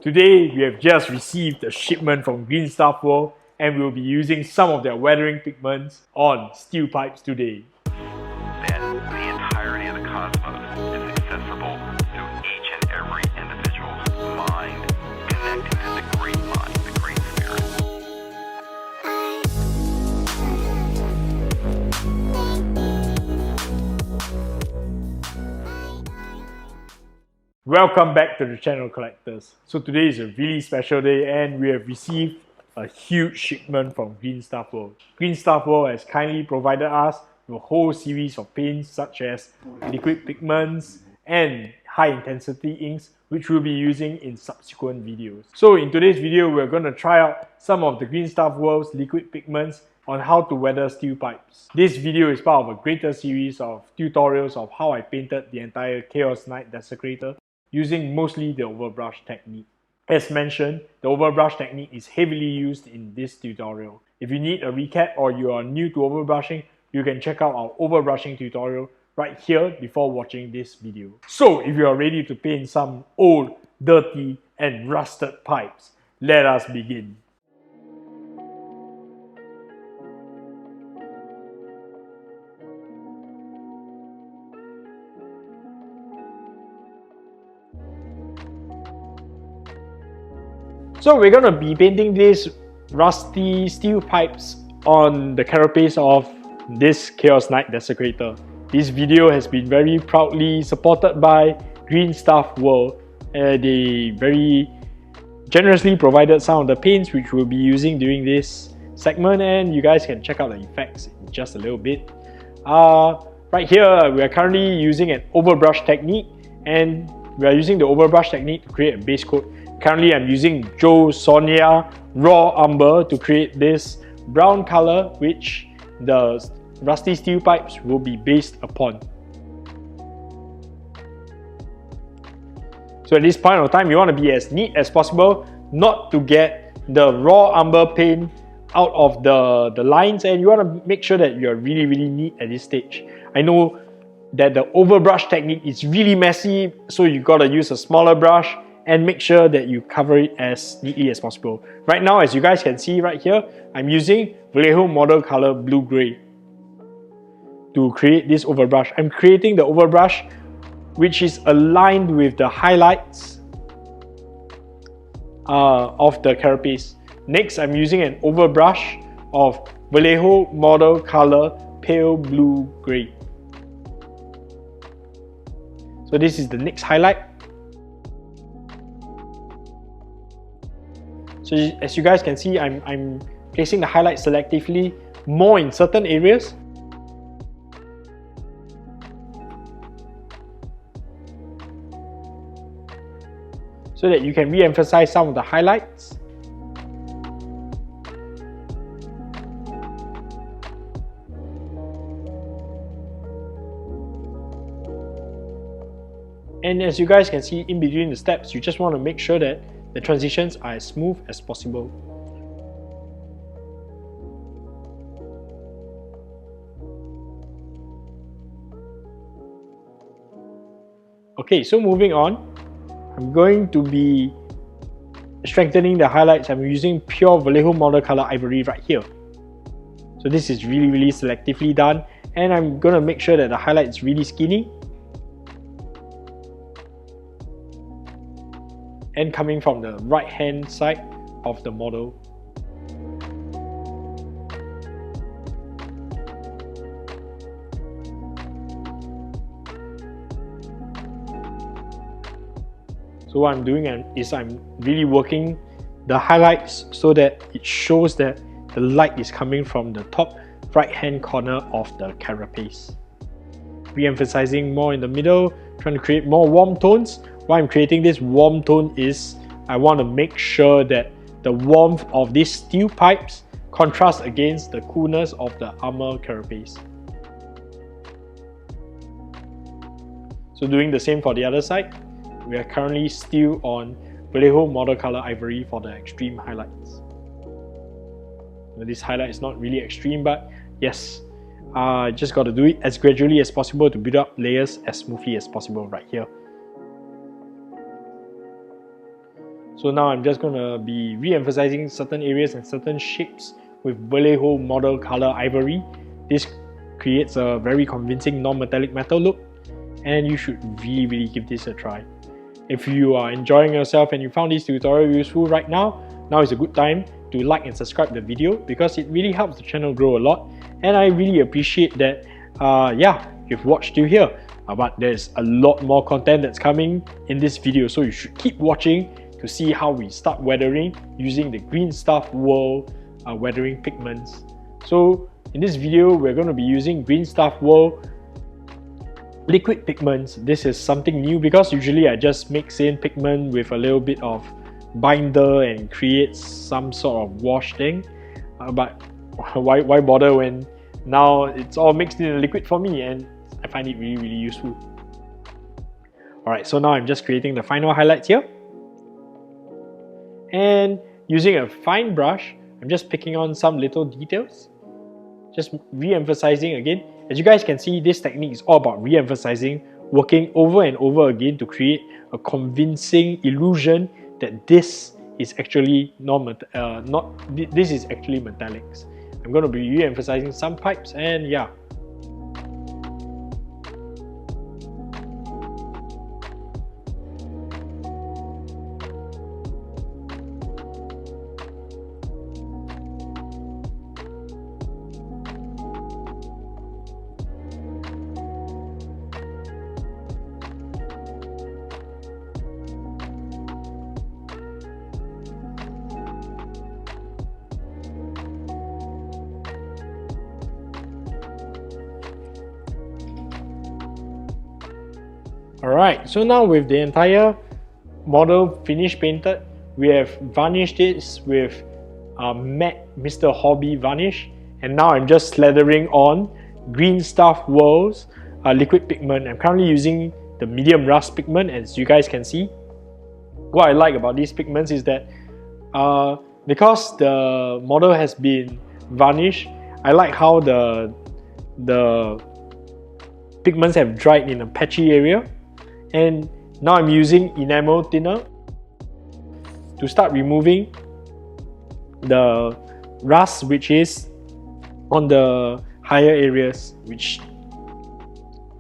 Today, we have just received a shipment from Green Stuff World and we'll be using some of their weathering pigments on steel pipes today. That the entirety of the cosmos is accessible to each and every individual's mind, connecting to the great mind, the great spirit. Welcome back to the channel, collectors. So today is a really special day and we have received a huge shipment from Green Stuff World. Green Stuff World has kindly provided us with a whole series of paints such as liquid pigments and high intensity inks, which we'll be using in subsequent videos. So in today's video, we're going to try out some of the Green Stuff World's liquid pigments on how to weather steel pipes. This video is part of a greater series of tutorials of how I painted the entire Knight Desecrator using mostly the overbrush technique. As mentioned, the overbrush technique is heavily used in this tutorial. If you need a recap or you are new to overbrushing, you can check out our overbrushing tutorial right here before watching this video. So if you are ready to paint some old, dirty and rusted pipes, let us begin. So we're going to be painting these rusty steel pipes on the carapace of this Knight Desecrator. This video has been very proudly supported by Green Stuff World. They very generously provided some of the paints which we'll be using during this segment, and you guys can check out the effects in just a little bit. Right here, we are currently using an overbrush technique, and we are using the overbrush technique to create a base coat. Currently, I'm using Joe Sonia Raw Umber to create this brown color which the rusty steel pipes will be based upon. So at this point of time, you want to be as neat as possible, not to get the raw umber paint out of the lines, and you want to make sure that you're really neat at this stage. I know that the overbrush technique is really messy, so you gotta use a smaller brush and make sure that you cover it as neatly as possible. Right now, as you guys can see right here, I'm using Vallejo model color blue gray to create this overbrush. I'm creating the overbrush which is aligned with the highlights of the carapace. Next, I'm using an overbrush of Vallejo model color pale blue gray. So this is the next highlight. So as you guys can see, I'm placing the highlight selectively more in certain areas. So that you can re-emphasize some of the highlights. And as you guys can see, in between the steps, you just want to make sure that the transitions are as smooth as possible. Okay, so moving on, I'm going to be strengthening the highlights. I'm using pure Vallejo model color ivory right here. So this is really selectively done, and I'm going to make sure that the highlight is really skinny and coming from the right hand side of the model. So what I'm doing is I'm really working the highlights so that it shows that the light is coming from the top right hand corner of the carapace. Re-emphasizing more in the middle, trying to create more warm tones. Why I'm creating this warm tone is I want to make sure that the warmth of these steel pipes contrasts against the coolness of the armor carapace. So doing the same for the other side. We are currently still on Vallejo model color ivory for the extreme highlights. Now, this highlight is not really extreme, but yes, just got to do it as gradually as possible to build up layers as smoothly as possible right here. So now I'm just going to be re-emphasizing certain areas and certain shapes with Vallejo model color ivory. This creates a very convincing non-metallic metal look, and you should really give this a try. If you are enjoying yourself and you found this tutorial useful right now is a good time to like and subscribe the video, because it really helps the channel grow a lot, and I really appreciate that you've watched till here. But there's a lot more content that's coming in this video, so you should keep watching to see how we start weathering using the Green Stuff World weathering pigments. So in this video, we're going to be using Green Stuff World liquid pigments. This is something new because usually I just mix in pigment with a little bit of binder and create some sort of wash thing. But why bother when now it's all mixed in a liquid for me, and I find it really useful. Alright, so now I'm just creating the final highlights here. And using a fine brush, I'm just picking on some little details. Just re-emphasizing again. As you guys can see, this technique is all about re-emphasizing, working over and over again to create a convincing illusion that this is actually this is actually metallics. I'm going to be re-emphasizing some pipes, and yeah. Alright, so now with the entire model finished painted, we have varnished it with matte Mr. Hobby varnish, and now I'm just slathering on Green Stuff World's liquid pigment. I'm currently using the medium rust pigment, as you guys can see. What I like about these pigments is that because the model has been varnished, I like how the pigments have dried in a patchy area. And now I'm using enamel thinner to start removing the rust which is on the higher areas, which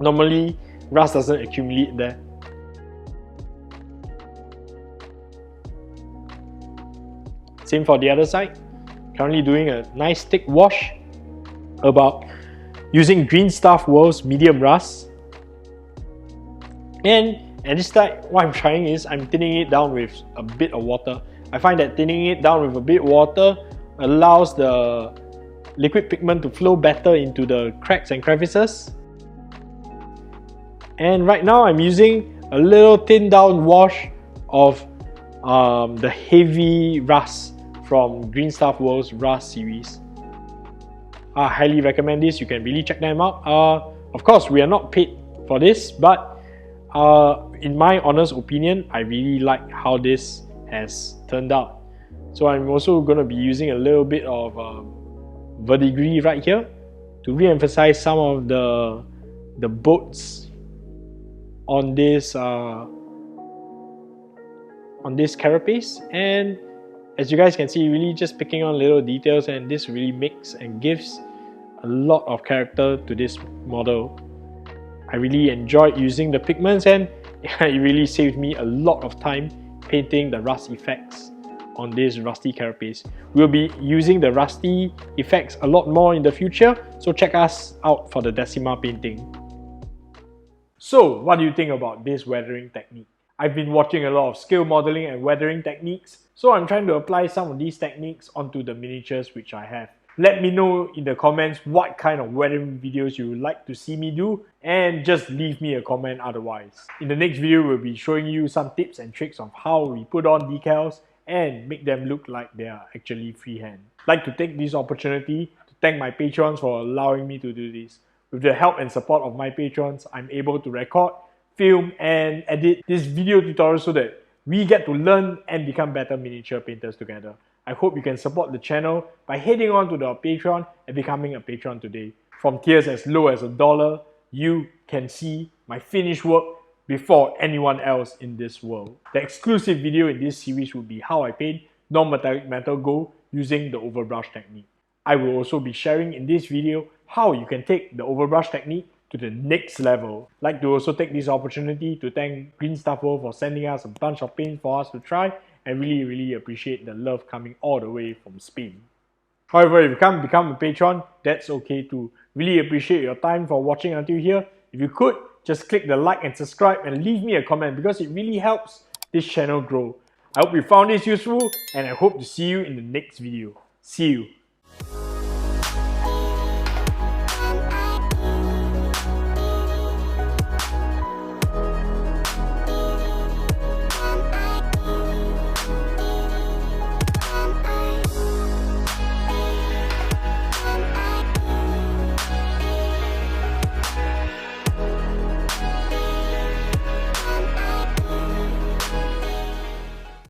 normally rust doesn't accumulate there. Same for the other side. Currently doing a nice thick wash about using Green Stuff World's medium rust. And at this time, what I'm trying is I'm thinning it down with a bit of water. I find that thinning it down with a bit of water allows the liquid pigment to flow better into the cracks and crevices. And right now I'm using a little thinned down wash of the heavy rust from Green Stuff World's Rust series. I highly recommend this. You can really check them out. Of course, we are not paid for this, but in my honest opinion, I really like how this has turned out. So I'm also going to be using a little bit of verdigris right here to re-emphasize some of the boats on this carapace. And as you guys can see, really just picking on little details, and this really makes and gives a lot of character to this model. I really enjoyed using the pigments, and it really saved me a lot of time painting the rust effects on this rusty carapace. We'll be using the rusty effects a lot more in the future, so check us out for the Decima painting. So what do you think about this weathering technique? I've been watching a lot of scale modeling and weathering techniques, so I'm trying to apply some of these techniques onto the miniatures which I have. Let me know in the comments what kind of weathering videos you would like to see me do, and just leave me a comment otherwise. In the next video, we'll be showing you some tips and tricks of how we put on decals and make them look like they are actually freehand. I'd like to take this opportunity to thank my patrons for allowing me to do this. With the help and support of my patrons, I'm able to record, film and edit this video tutorial so that we get to learn and become better miniature painters together. I hope you can support the channel by heading on to the Patreon and becoming a patron today. From tiers as low as $1, you can see my finished work before anyone else in this world. The exclusive video in this series will be how I paint non-metallic metal gold using the overbrush technique. I will also be sharing in this video how you can take the overbrush technique to the next level. I'd like to also take this opportunity to thank Green Stuff World for sending us a bunch of paint for us to try, and really appreciate the love coming all the way from Spain. However, if you can't become a patron, that's okay too. Really appreciate your time for watching until here. If you could, just click the like and subscribe and leave me a comment because it really helps this channel grow. I hope you found this useful and I hope to see you in the next video. See you.